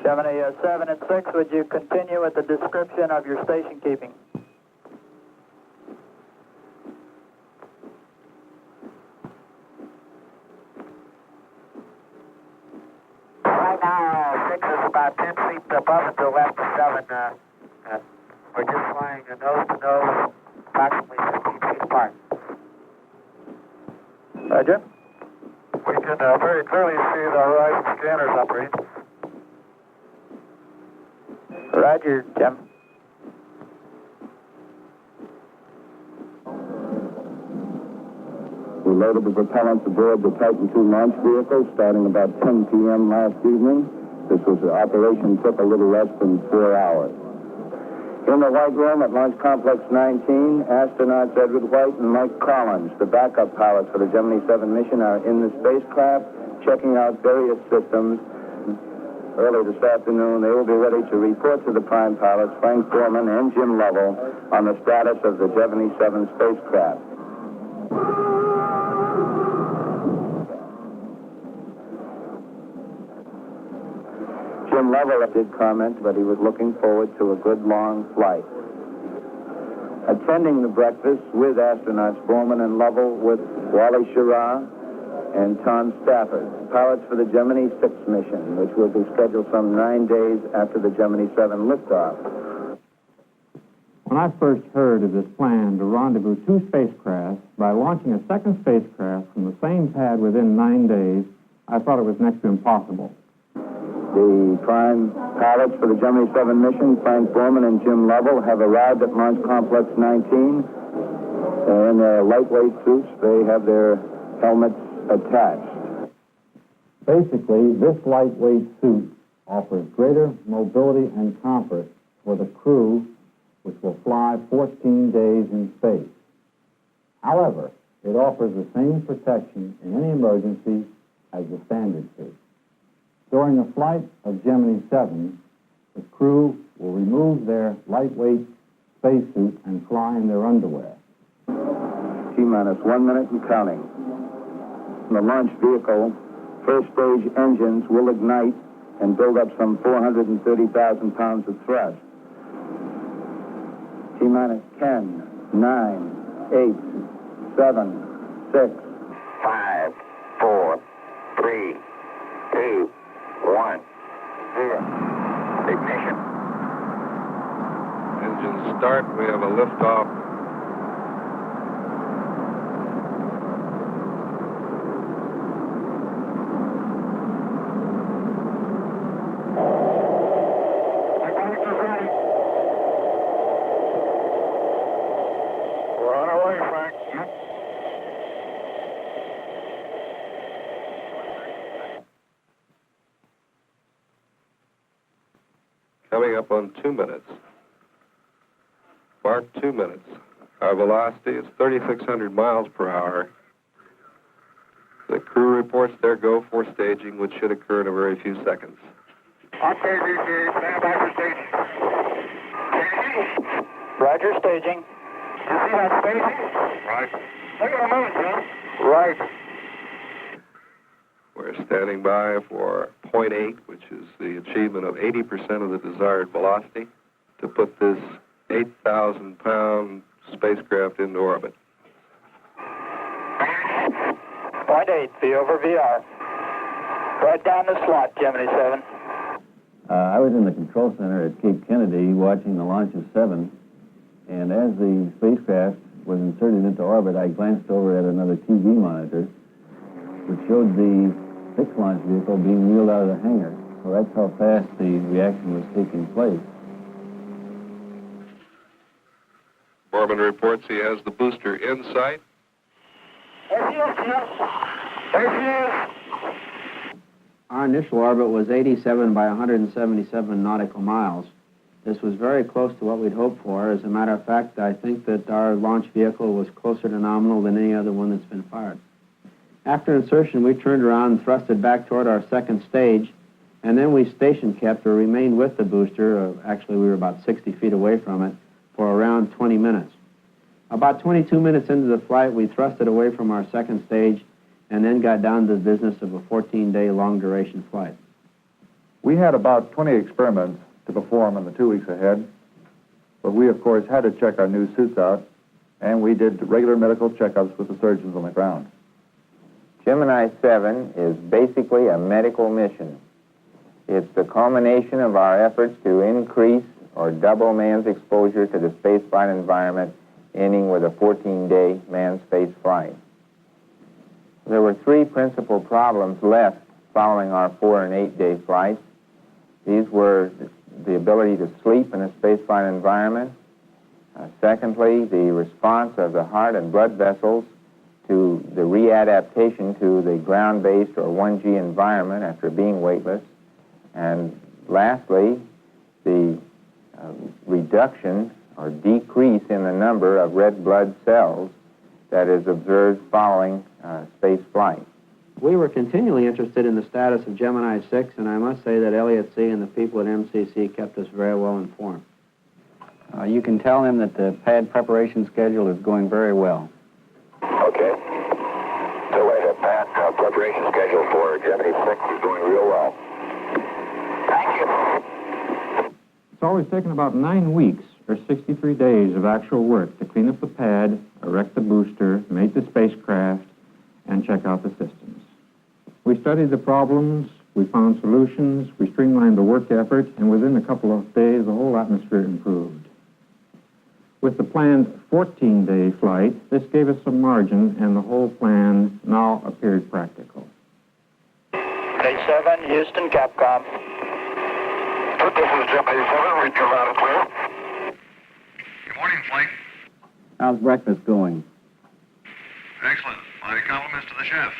Gemini 7 and 6, would you continue with the description of your station keeping? Right now, 6 is about 10 feet above and to the left of 7. We're just flying nose to nose, approximately 15 feet apart. Roger. We can very clearly see the horizon scanners operating. Roger, Jim. We loaded the propellants aboard the Titan II launch vehicle starting about 10 p.m. last evening. This operation took a little less than 4 hours. In the White Room at Launch Complex 19, astronauts Edward White and Mike Collins, the backup pilots for the Gemini 7 mission, are in the spacecraft checking out various systems. Early this afternoon, they will be ready to report to the prime pilots, Frank Borman and Jim Lovell, on the status of the Gemini 7 spacecraft. Jim Lovell did comment, but he was looking forward to a good long flight. Attending the breakfast with astronauts Borman and Lovell with Wally Schirra and Tom Stafford, pilots for the Gemini 6 mission, which will be scheduled some 9 days after the Gemini 7 liftoff. When I first heard of this plan to rendezvous 2 spacecrafts by launching a second spacecraft from the same pad within 9 days, I thought it was next to impossible. The prime pilots for the Gemini 7 mission, Frank Borman and Jim Lovell, have arrived at Launch Complex 19. In their lightweight suits, they have their helmets attached. Basically, this lightweight suit offers greater mobility and comfort for the crew, which will fly 14 days in space. However, it offers the same protection in any emergency as the standard suit. During the flight of Gemini 7, the crew will remove their lightweight spacesuit and fly in their underwear. T-minus 1 minute and counting. The launch vehicle, first stage engines will ignite and build up some 430,000 pounds of thrust. T-minus 10, 9, 8, 7, 6. 5, 4, 3, 2, 1, 0. Ignition. Engines start. We have a liftoff. We're on our way, Frank. Coming up on 2 minutes. Mark 2 minutes. Our velocity is 3,600 miles per hour. The crew reports their go for staging, which should occur in a very few seconds. Okay, DC, stand by for staging. Roger, staging. You see that staging? Right. Look at a minute, Jim. Right. We're standing by for 0.8, which is the achievement of 80% of the desired velocity, to put this 8,000-pound spacecraft into orbit. 0.8, V over VR. Right down the slot, Gemini 7. I was in the control center at Cape Kennedy watching the launch of 7, and as the spacecraft was inserted into orbit, I glanced over at another TV monitor, which showed the 6 launch vehicle being wheeled out of the hangar. Well, that's how fast the reaction was taking place. Borman reports he has the booster in sight. There she is, Jim. There she is. Our initial orbit was 87 by 177 nautical miles. This was very close to what we'd hoped for. As a matter of fact, I think that our launch vehicle was closer to nominal than any other one that's been fired. After insertion, we turned around and thrusted back toward our second stage, and then we station kept or remained with the booster. Actually, we were about 60 feet away from it for around 20 minutes. About 22 minutes into the flight, we thrusted away from our second stage and then got down to the business of a 14-day long-duration flight. We had about 20 experiments to perform in the 2 weeks ahead, but we, of course, had to check our new suits out, and we did regular medical checkups with the surgeons on the ground. Gemini 7 is basically a medical mission. It's the culmination of our efforts to increase or double man's exposure to the spaceflight environment, ending with a 14-day manned space flight. There were 3 principal problems left following our 4- and 8-day flights. These were the ability to sleep in a spaceflight environment. Secondly, the response of the heart and blood vessels to the readaptation to the ground-based or 1G environment after being weightless. And lastly, the reduction or decrease in the number of red blood cells that is observed following space flight. We were continually interested in the status of Gemini 6, and I must say that Elliot C. and the people at MCC kept us very well informed. You can tell him that the pad preparation schedule is going very well. Okay. So the pad preparation schedule for Gemini 6 is going real well. Thank you. It's always taken about 9 weeks or 63 days of actual work to clean up the pad, erect the booster, make the spacecraft, and check out the systems. We studied the problems, we found solutions, we streamlined the work effort, and within a couple of days, the whole atmosphere improved. With the planned 14-day flight, this gave us some margin, and the whole plan now appeared practical. Day 7, Houston, Capcom. This is Gemini 7, read you loud and clear. Good morning, Flight. How's breakfast going? Excellent. My compliments to the chef.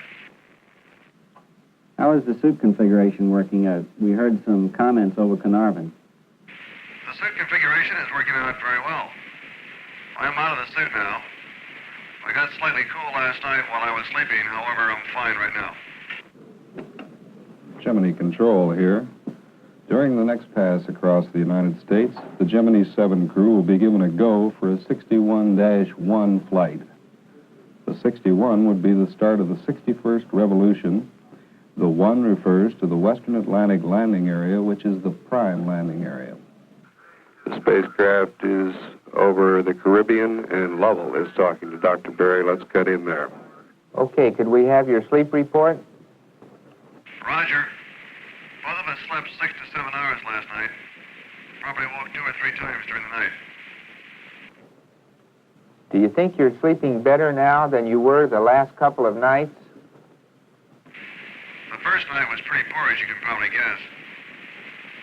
How is the suit configuration working out? We heard some comments over Carnarvon. The suit configuration is working out very well. I'm out of the suit now. I got slightly cool last night while I was sleeping. However, I'm fine right now. Gemini Control here. During the next pass across the United States, the Gemini 7 crew will be given a go for a 61-1 flight. The 61 would be the start of the 61st revolution. The 1 refers to the Western Atlantic landing area, which is the prime landing area. The spacecraft is over the Caribbean, and Lovell is talking to Dr. Berry. Let's cut in there. Okay, could we have your sleep report? Roger. Both of us slept 6 to 7 hours last night. Probably woke 2 or 3 times during the night. Do you think you're sleeping better now than you were the last couple of nights? The first night was pretty poor, as you can probably guess.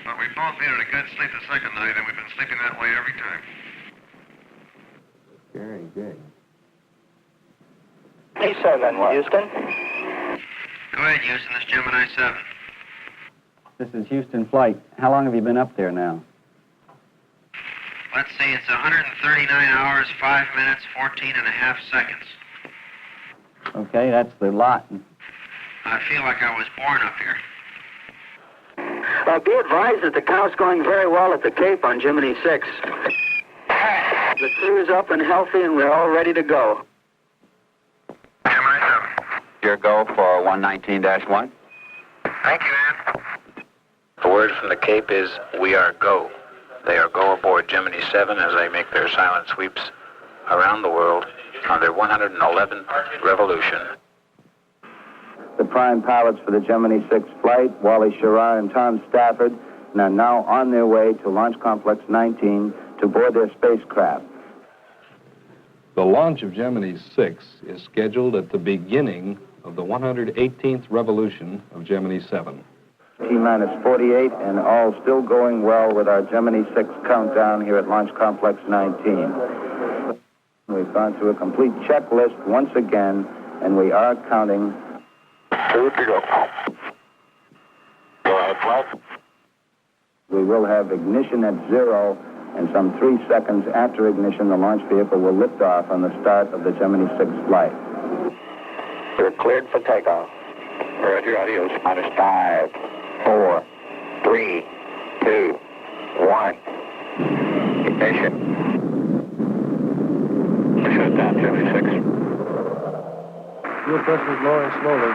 But we both needed a good sleep the second night, and we've been sleeping that way every time. Very good. Day 7, Houston. Go ahead, Houston. This is Gemini 7. This is Houston Flight. How long have you been up there now? Let's see, it's 139 hours, 5 minutes, 14 and a half seconds. Okay, that's the lot. I feel like I was born up here. Be advised that the count's going very well at the Cape on Gemini 6. The crew's up and healthy, and we're all ready to go. Gemini 7. Your go for 119-1. Thank you, Ann. The word from the Cape is, we are go. They are go aboard Gemini 7 as they make their silent sweeps around the world on their 111th revolution. The prime pilots for the Gemini 6 flight, Wally Schirra and Tom Stafford, are now on their way to Launch Complex 19 to board their spacecraft. The launch of Gemini 6 is scheduled at the beginning of the 118th revolution of Gemini 7. T-minus 48, and all still going well with our Gemini 6 countdown here at Launch Complex 19. We've gone through a complete checklist once again, and we are counting. 2 to go. Go ahead, 12. We will have ignition at 0, and some 3 seconds after ignition, the launch vehicle will lift off on the start of the Gemini 6 flight. You're cleared for takeoff. Roger, adios. Minus 5, 4, 3, 2, 1. Ignition. Shut down, Gemini 6. Fuel pressure's lowering slowly.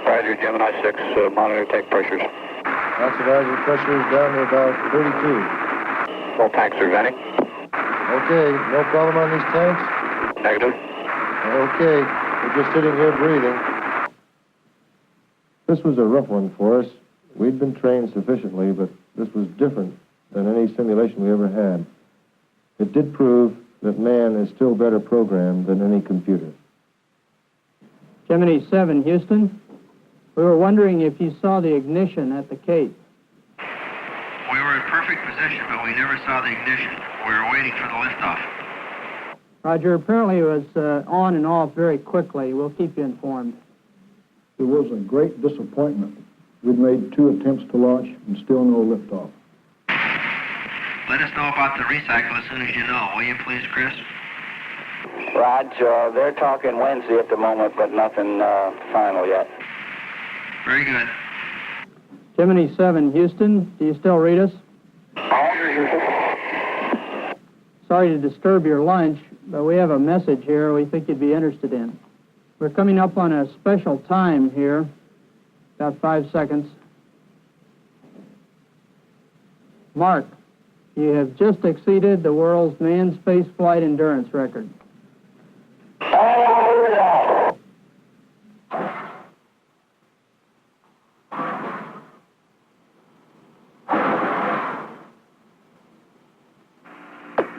Roger, Gemini 6, monitor tank pressures. Oxidizer pressure is down to about 32. Full tanks are venting. Okay, no problem on these tanks? Negative. Okay, we're just sitting here breathing. This was a rough one for us. We'd been trained sufficiently, but this was different than any simulation we ever had. It did prove that man is still better programmed than any computer. Gemini 7, Houston. We were wondering if you saw the ignition at the Cape. We were in perfect position, but we never saw the ignition. We were waiting for the liftoff. Roger, apparently it was on and off very quickly. We'll keep you informed. It was a great disappointment. We'd made 2 attempts to launch and still no liftoff. Let us know about the recycle as soon as you know, will you please, Chris? Raj, they're talking Wednesday at the moment, but nothing final yet. Very good. Gemini 7, Houston. Do you still read us? Sorry to disturb your lunch, but we have a message here we think you'd be interested in. We're coming up on a special time here. About 5 seconds. Mark, you have just exceeded the world's manned space flight endurance record.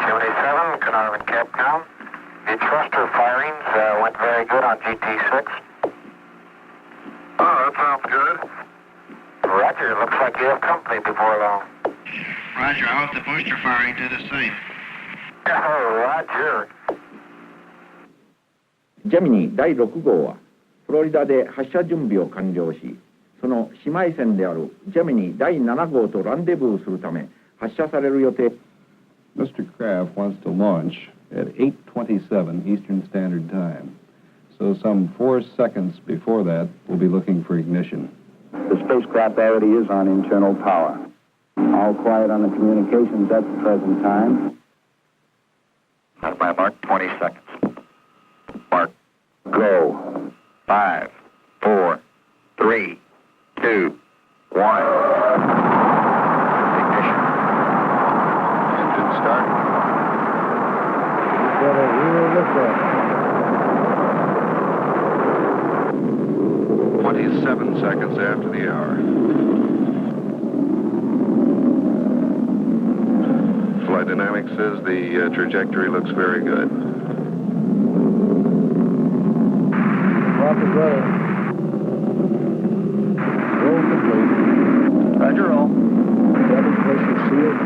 Gemini 7, Carnarvon Capcom. The thruster firings went very good on GT6. Oh, that sounds good. Roger, looks like you have company before long. Roger, I hope the booster firing did the same. Oh, Roger. ジェミニ第6号はフロリダで発射準備を完了し、その姉妹船であるジェミニ第7号とランデブーするため発射される予定。Mr. Kraft wants to launch at 8:27 Eastern Standard Time. So some 4 seconds before that, we'll be looking for ignition. The spacecraft already is on internal power. All quiet on the communications at the present time. That's by mark 20 seconds. Mark. Go. 5, 4, 3, 2, 1. Ignition. Engine start. We've got a real liftoff. 27 seconds after the hour. Flight Dynamics says the trajectory looks very good. Rocket running. Roll complete. Roger, roll. Cabin pressure sealed.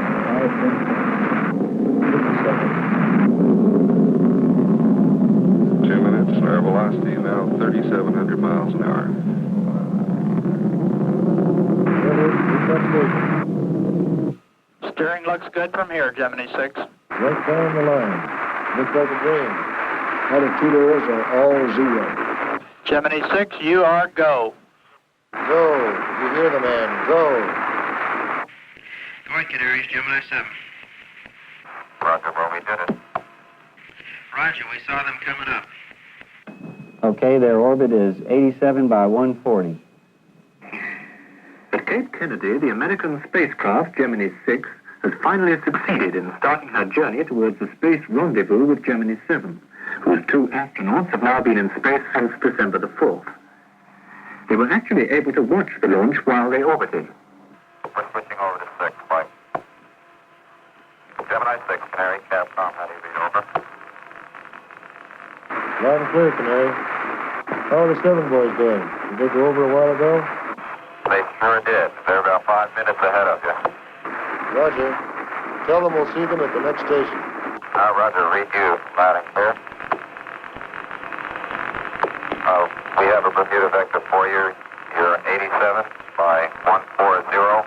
50 seconds. 2 minutes, our velocity now 3,700 miles an hour. Steering looks good from here, Gemini 6. Right down the line. Looks like a dream. Attitudos are all 0. Gemini 6, you are go. Go. You hear the man. Go. Go ahead, Canaries, Gemini 7. Roger, well, we did it. Roger, we saw them coming up. Okay, their orbit is 87 by 140. At Cape Kennedy, the American spacecraft Gemini 6 has finally succeeded in starting her journey towards the space rendezvous with Gemini 7, whose 2 astronauts have now been in space since December the 4th. They were actually able to watch the launch while they orbited. We're switching over to 6, Mike. Gemini 6, Canary, Capcom, how do you read over? Loud and clear, Canary. How are the 7 boys doing? Did they go over a while ago? They sure did. They're about 5 minutes ahead of you. Roger. Tell them we'll see them at the next station. Roger, read you, loud and clear. We have a Bermuda vector for you. You're 87 by 140,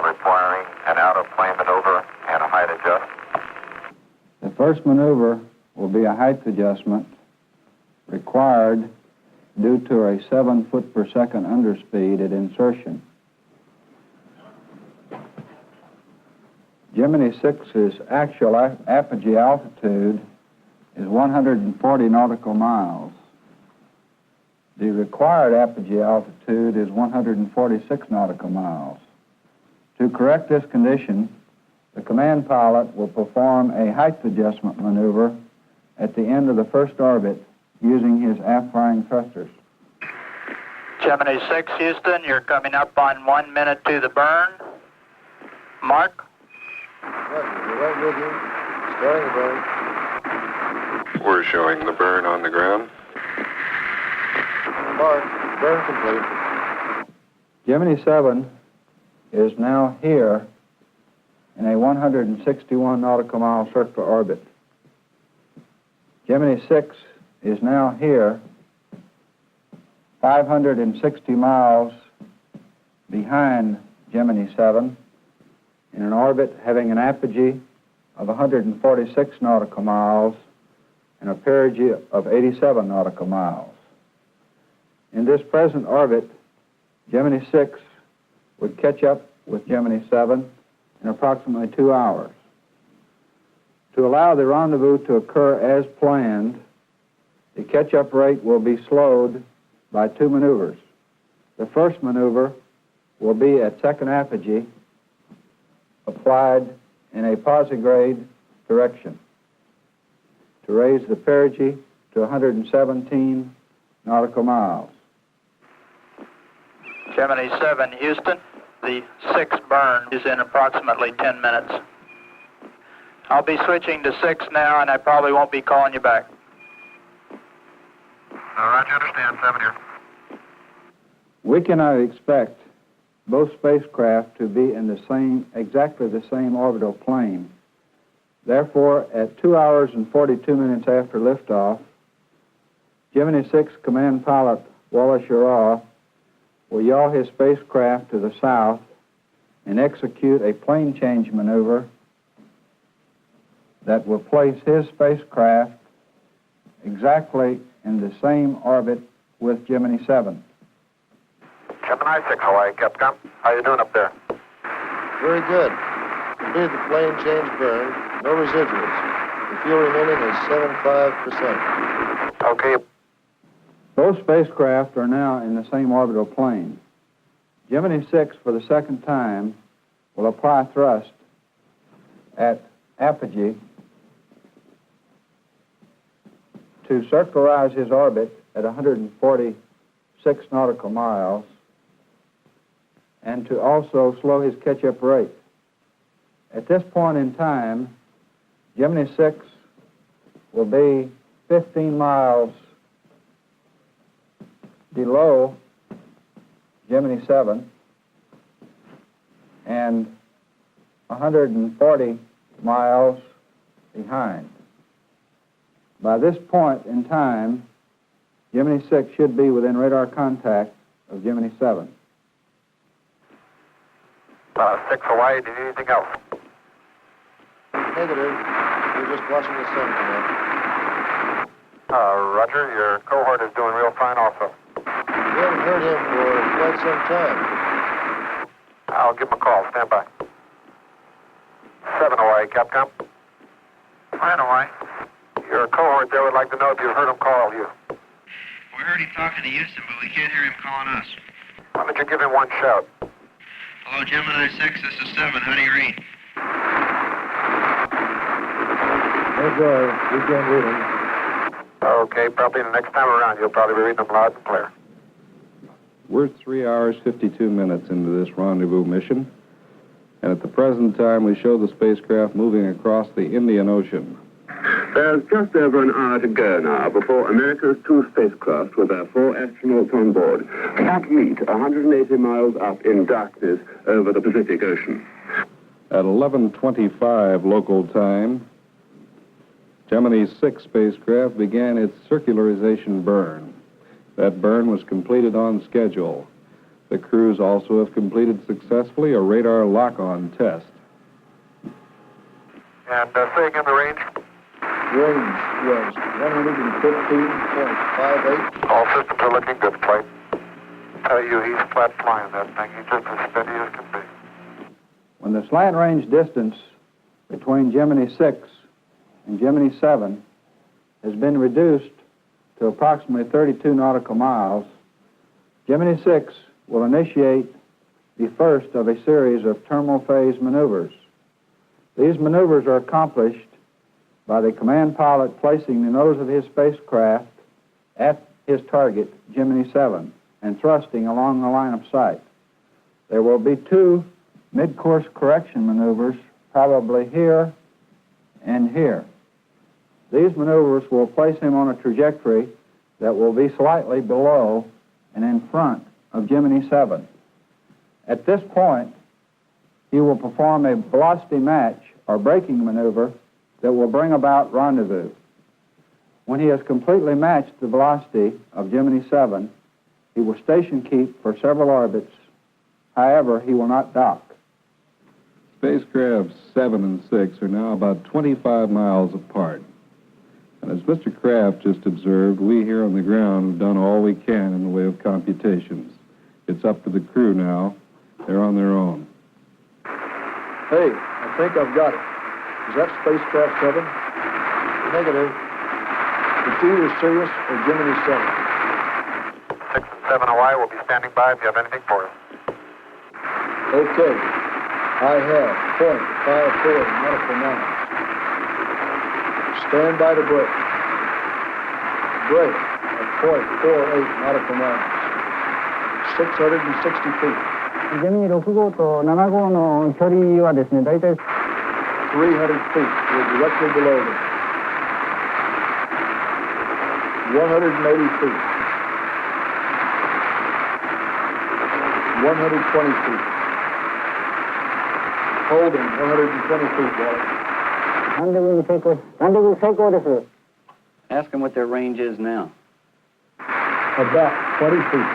requiring an out-of-plane maneuver and a height adjust. The first maneuver will be a height adjustment required due to a 7 foot per second underspeed at insertion. Gemini 6's actual apogee altitude is 140 nautical miles. The required apogee altitude is 146 nautical miles. To correct this condition, the command pilot will perform a height adjustment maneuver at the end of the first orbit using his aft-flying thrusters. Gemini 6, Houston, you're coming up on 1 minute to the burn. Mark? Roger, right with you. Starting the burn. We're showing the burn on the ground. Mark, burn complete. Gemini 7 is now here in a 161 nautical mile circular orbit. Gemini 6 is now here 560 miles behind Gemini 7 in an orbit having an apogee of 146 nautical miles and a perigee of 87 nautical miles. In this present orbit, Gemini 6 would catch up with Gemini 7 in approximately 2 hours. To allow the rendezvous to occur as planned, the catch-up rate will be slowed by 2 maneuvers. The first maneuver will be at second apogee, applied in a posigrade direction to raise the perigee to 117 nautical miles. Gemini 7, Houston, the 6 burn is in approximately 10 minutes. I'll be switching to 6 now, and I probably won't be calling you back. Roger, understand. 7 here. We cannot expect both spacecraft to be in exactly the same orbital plane. Therefore, at 2 hours and 42 minutes after liftoff, Gemini 6 command pilot Wallace Yaraw will yaw his spacecraft to the south and execute a plane change maneuver that will place his spacecraft exactly in the same orbit with Gemini 7. Gemini 6, Hawaii, Capcom. How you doing up there? Very good. Completed the plane change burn. No residuals. The fuel remaining is 75%. Okay. Both spacecraft are now in the same orbital plane. Gemini 6, for the second time, will apply thrust at apogee to circularize his orbit at 146 nautical miles and to also slow his catch-up rate. At this point in time, Gemini 6 will be 15 miles below Gemini 7 and 140 miles behind. By this point in time, Gemini 6 should be within radar contact of Gemini 7. 6, Hawaii, do you need anything else? Negative. We're just watching the sun come up. Roger, your cohort is doing real fine also. We haven't heard him for quite some time. I'll give him a call. Stand by. 7, Hawaii, Capcom. Fine, Hawaii. Your cohort there would like to know if you've heard him call you. We heard him talking to Houston, but we can't hear him calling us. Why don't you give him one shout? Hello, Gemini 6, this is 7. How do you read? No joy. We can't read him. Okay, probably the next time around you'll probably be reading them loud and clear. We're 3 hours, 52 minutes into this rendezvous mission, and at the present time we show the spacecraft moving across the Indian Ocean. There's just over an hour to go now before America's 2 spacecraft with their 4 astronauts on board can't meet 180 miles up in darkness over the Pacific Ocean. At 11:25 local time, Gemini 6 spacecraft began its circularization burn. That burn was completed on schedule. The crews also have completed successfully a radar lock-on test. And say again the range. Range was 115.58. All systems are looking good, flight. Tell you he's flat flying that thing. He's just as steady as can be. When the slant range distance between Gemini 6 and Gemini 7 has been reduced to approximately 32 nautical miles, Gemini 6 will initiate the first of a series of terminal phase maneuvers. These maneuvers are accomplished by the command pilot placing the nose of his spacecraft at his target, Gemini 7, and thrusting along the line of sight. There will be 2 mid-course correction maneuvers, probably here and here. These maneuvers will place him on a trajectory that will be slightly below and in front of Gemini 7. At this point, he will perform a velocity match or braking maneuver that will bring about rendezvous. When he has completely matched the velocity of Gemini 7, he will station keep for several orbits. However, he will not dock. Spacecraft 7 and 6 are now about 25 miles apart. And as Mr. Kraft just observed, we here on the ground have done all we can in the way of computations. It's up to the crew now. They're on their own. Hey, I think I've got it. Is that Spacecraft 7? Negative. It's either Sirius or Gemini 7. 6 and 7 Hawaii will be standing by if you have anything for us. Okay. I have 0.54 nautical miles. Stand by to brake. Brake at 0.48 nautical miles. 660 feet. ジェミニ6号と7号の距離はですね、大体300 feet. We're directly below them. 180 feet. 120 feet. Holding 120 feet, Wally. Rendezvous成功です。 Ask them what their range is now. About 20 feet.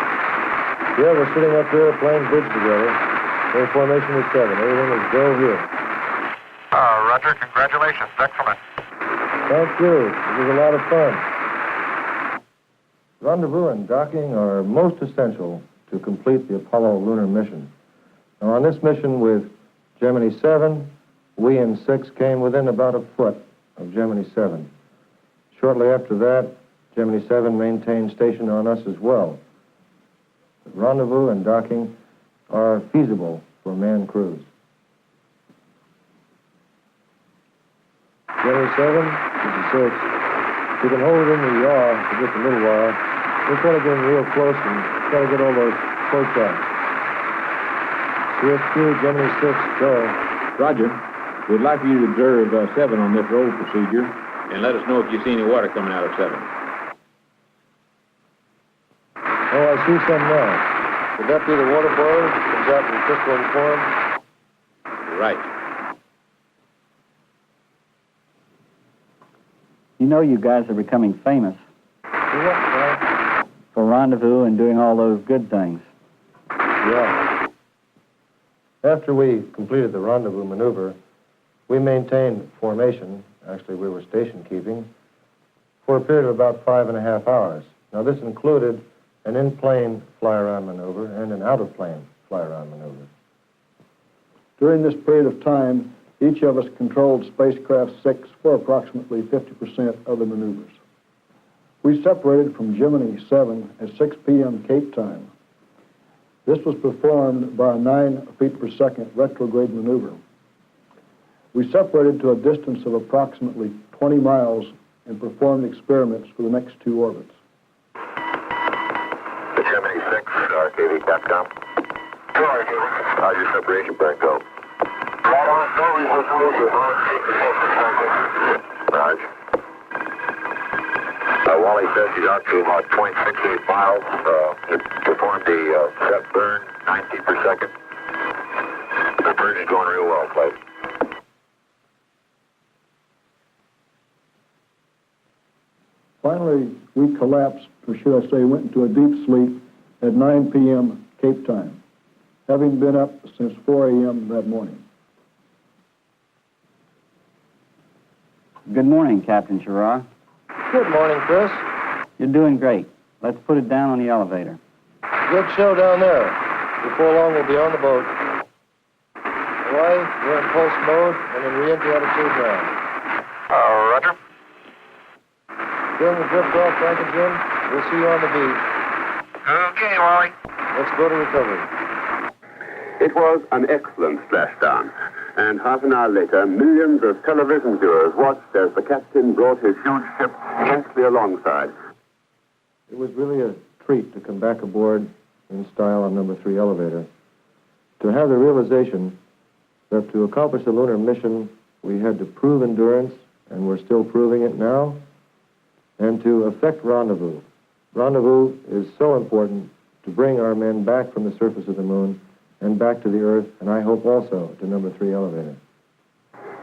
Yeah, we're sitting up here playing bridge together. Their formation is 7. Everything is go here. Roger, congratulations. Excellent. Thank you. It was a lot of fun. Rendezvous and docking are most essential to complete the Apollo lunar mission. Now, on this mission with Gemini 7, we in 6 came within about a foot of Gemini 7. Shortly after that, Gemini 7 maintained station on us as well. But rendezvous and docking are feasible for manned crews. Gemini 7, this is 6. You can hold it in the yaw for just a little while. We're trying to get in real close and try to get all those close shots. CSQ, Gemini 6, go. Roger. We'd like for you to observe 7 on this roll procedure and let us know if you see any water coming out of 7. Oh, I see some now. Would that be the water boiler that comes out in crystalline form? Right. You know you guys are becoming famous For what, Frank? for rendezvous and doing all those good things. Yeah. After we completed the rendezvous maneuver, we maintained formation, actually we were station keeping, for a period of about 5.5 hours. Now this included an in-plane fly-around maneuver and an out-of-plane fly-around maneuver. During this period of time, each of us controlled Spacecraft 6 for approximately 50% of the maneuvers. We separated from Gemini 7 at 6 p.m. Cape time. This was performed by a 9 feet per second retrograde maneuver. We separated to a distance of approximately 20 miles and performed experiments for the next 2 orbits. The Gemini 6, RKV Capcom. How's your separation burn go? Right on, Raj. Wally says he's out to about 0.68 miles. He performed the set burn, 9 feet per second. The burn is going real well, Clay. Finally, we collapsed, or should I say, went into a deep sleep at 9 p.m. Cape time, having been up since 4 a.m. that morning. Good morning, Captain Girard. Good morning, Chris. You're doing great. Let's put it down on the elevator. Good show down there. Before long, we'll be on the boat. Hawaii, we're in pulse mode and in re-entry attitude now. Roger. During the drift off, Frank and Jim, we'll see you on the beach. Okay, Wally. Let's go to recovery. It was an excellent splashdown, and half an hour later, millions of television viewers watched as the captain brought his huge ship gently alongside. It was really a treat to come back aboard in style on number 3 elevator, to have the realization that to accomplish a lunar mission, we had to prove endurance, and we're still proving it now, and to effect rendezvous. Rendezvous is so important to bring our men back from the surface of the moon and back to the Earth, and I hope also to number 3 elevator.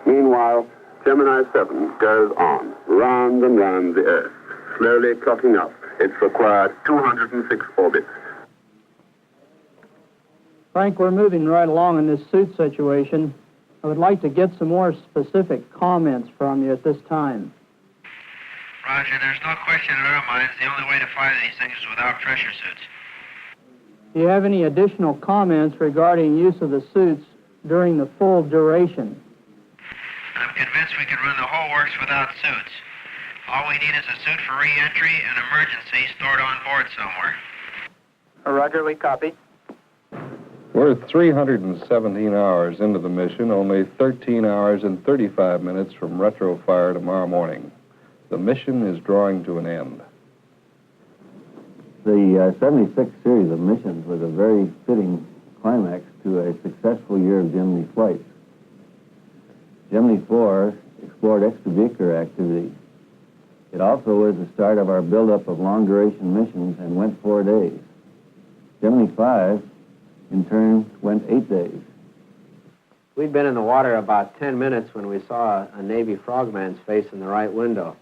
Meanwhile, Gemini 7 goes on, round and round the Earth, slowly clocking up its required 206 orbits. Frank, we're moving right along in this suit situation. I would like to get some more specific comments from you at this time. Roger, there's no question in our minds the only way to fly these things is without pressure suits. Do you have any additional comments regarding use of the suits during the full duration? I'm convinced we could run the whole works without suits. All we need is a suit for re-entry and emergency stored on board somewhere. Roger, we copy. We're 317 hours into the mission, only 13 hours and 35 minutes from retrofire tomorrow morning. The mission is drawing to an end. The 76 series of missions was a very fitting climax to a successful year of Gemini flights. Gemini 4 explored extravehicular activity. It also was the start of our buildup of long-duration missions and went 4 days. Gemini 5, in turn, went 8 days. We'd been in the water about 10 minutes when we saw a Navy frogman's face in the right window.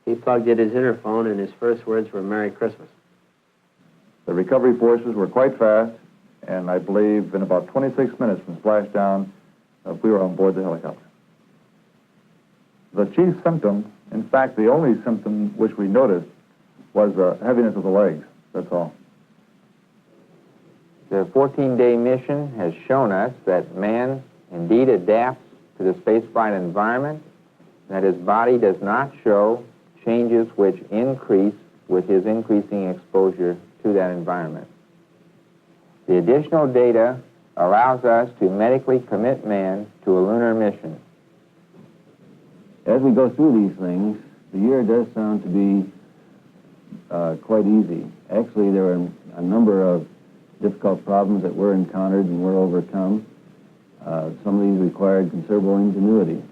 He plugged in his interphone, and his first words were, "Merry Christmas." The recovery forces were quite fast, and I believe in about 26 minutes from splashdown, we were on board the helicopter. The chief symptom, in fact, the only symptom which we noticed, was heaviness of the legs. That's all. The 14-day mission has shown us that man indeed adapts to the spaceflight environment, that his body does not show changes which increase with his increasing exposure to that environment. The additional data allows us to medically commit man to a lunar mission. As we go through these things, the year does sound to be quite easy. Actually, there are a number of difficult problems that were encountered and were overcome. Some of these required considerable ingenuity.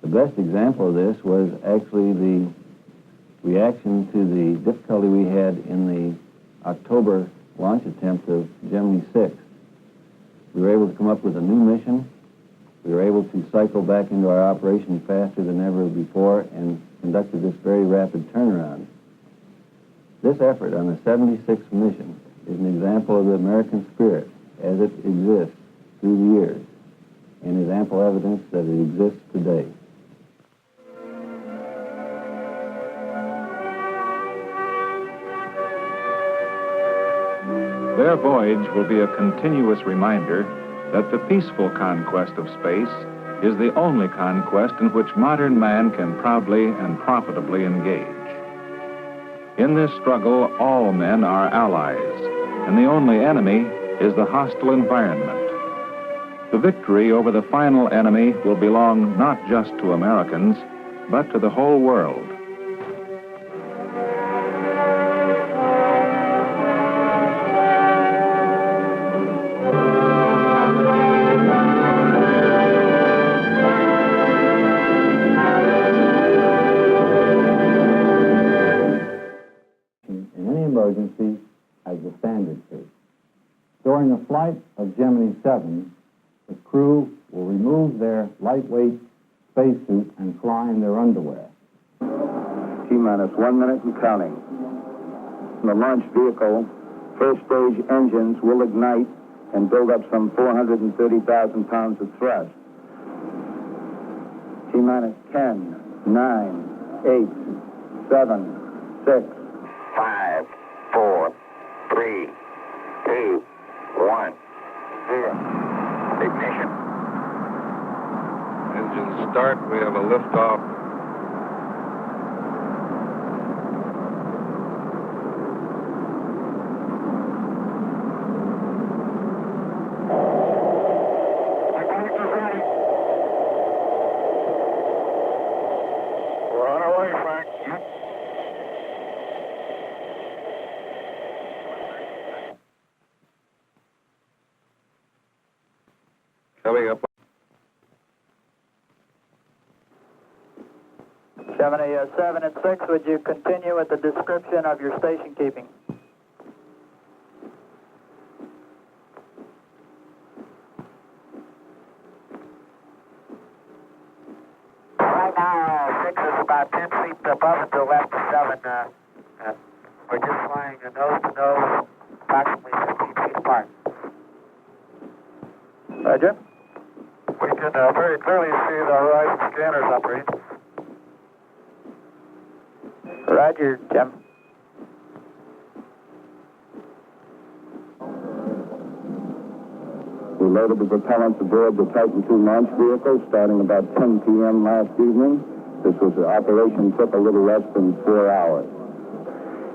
The best example of this was actually the reaction to the difficulty we had in the October launch attempt of Gemini 6. We were able to come up with a new mission. We were able to cycle back into our operation faster than ever before and conducted this very rapid turnaround. This effort on the 76th mission is an example of the American spirit as it exists through the years, and is ample evidence that it exists today. Their voyage will be a continuous reminder that the peaceful conquest of space is the only conquest in which modern man can proudly and profitably engage. In this struggle, all men are allies, and the only enemy is the hostile environment. The victory over the final enemy will belong not just to Americans, but to the whole world. As the standard case. During the flight of Gemini 7, the crew will remove their lightweight spacesuit and fly in their underwear. T-minus 1 minute and counting. The launch vehicle, first stage engines will ignite and build up some 430,000 pounds of thrust. T-minus 10, 9, 8, 7, 6, 5, 4, 3, 2, 1, 0. Ignition. Engines start. We have a liftoff. Coming up. Gemini 7 and 6, would you continue with the description of your station keeping? Right now, 6 is about 10 feet above and to the left of 7. We're just flying nose to nose, approximately 15 feet apart. Roger. We can very clearly see the horizon scanners operating. Roger, Jim. We loaded the propellants aboard the Titan II launch vehicle starting about 10 p.m. last evening. This operation took a little less than 4 hours.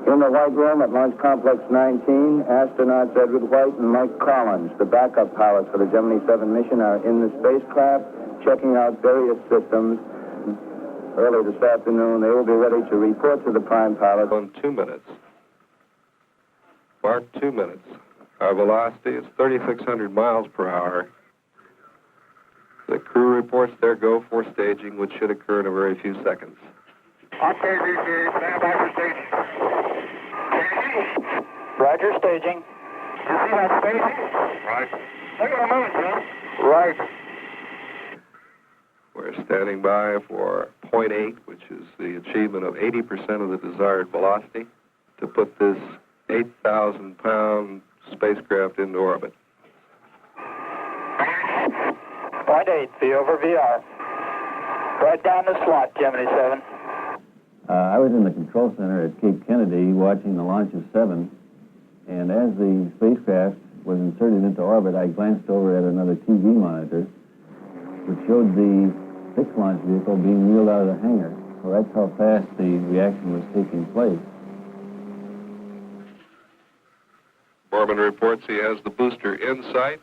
In the White Room at Launch Complex 19, astronauts Edward White and Mike Collins, the backup pilots for the Gemini 7 mission, are in the spacecraft checking out various systems. Early this afternoon, they will be ready to report to the prime pilot. On 2 minutes. Mark 2 minutes. Our velocity is 3,600 miles per hour. The crew reports their go for staging, which should occur in a very few seconds. Okay, DG, stand by for staging. Roger, staging. You see that staging? Right. Look at a minute, Jim. Right. We're standing by for point 8, which is the achievement of 80% of the desired velocity, to put this 8,000-pound spacecraft into orbit. Point 8, V over VR. Right down the slot, Gemini 7. I was in the control center at Cape Kennedy watching the launch of 7, and as the spacecraft was inserted into orbit, I glanced over at another TV monitor, which showed the 6th launch vehicle being wheeled out of the hangar. Well, that's how fast the reaction was taking place. Borman reports he has the booster in sight.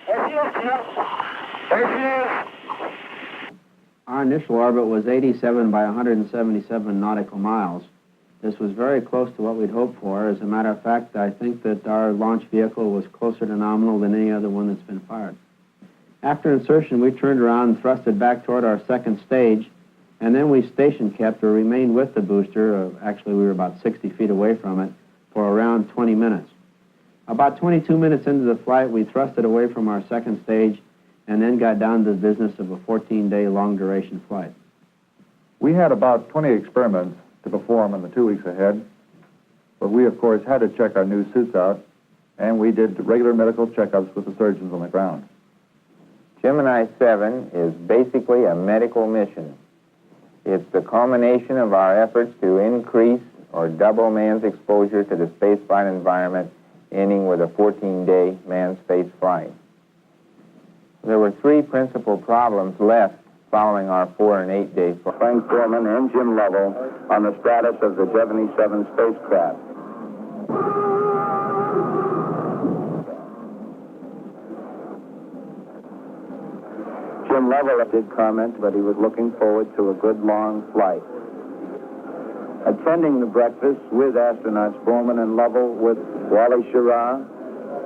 There she is, Jim. There she is. Our initial orbit was 87 by 177 nautical miles. This was very close to what we'd hoped for. As a matter of fact, I think that our launch vehicle was closer to nominal than any other one that's been fired. After insertion, we turned around and thrusted back toward our second stage, and then we station kept or remained with the booster. Actually, we were about 60 feet away from it for around 20 minutes. About 22 minutes into the flight, we thrusted away from our second stage and then got down to the business of a 14-day long-duration flight. We had about 20 experiments to perform in the 2 weeks ahead, but we, of course, had to check our new suits out, and we did regular medical checkups with the surgeons on the ground. Gemini 7 is basically a medical mission. It's the culmination of our efforts to increase or double man's exposure to the spaceflight environment, ending with a 14-day manned space flight. There were 3 principal problems left following our 4 and 8 day flight. Frank Borman and Jim Lovell on the status of the Gemini 7 spacecraft. Jim Lovell did comment, but he was looking forward to a good long flight. Attending the breakfast with astronauts Borman and Lovell with Wally Schirra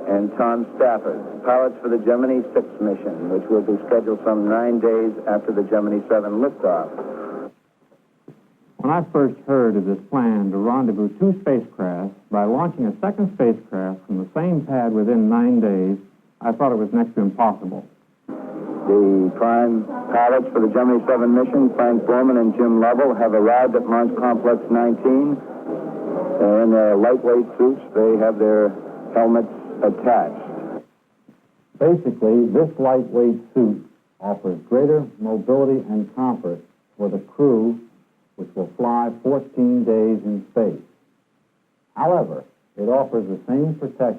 and Tom Stafford, pilots for the Gemini 6 mission, which will be scheduled some 9 days after the Gemini 7 liftoff. When I first heard of this plan to rendezvous 2 spacecraft by launching a second spacecraft from the same pad within 9 days, I thought it was next to impossible. The prime pilots for the Gemini 7 mission, Frank Borman and Jim Lovell, have arrived at Launch Complex 19. They're in their lightweight suits. They have their helmets attached. Basically, this lightweight suit offers greater mobility and comfort for the crew, which will fly 14 days in space. However, it offers the same protection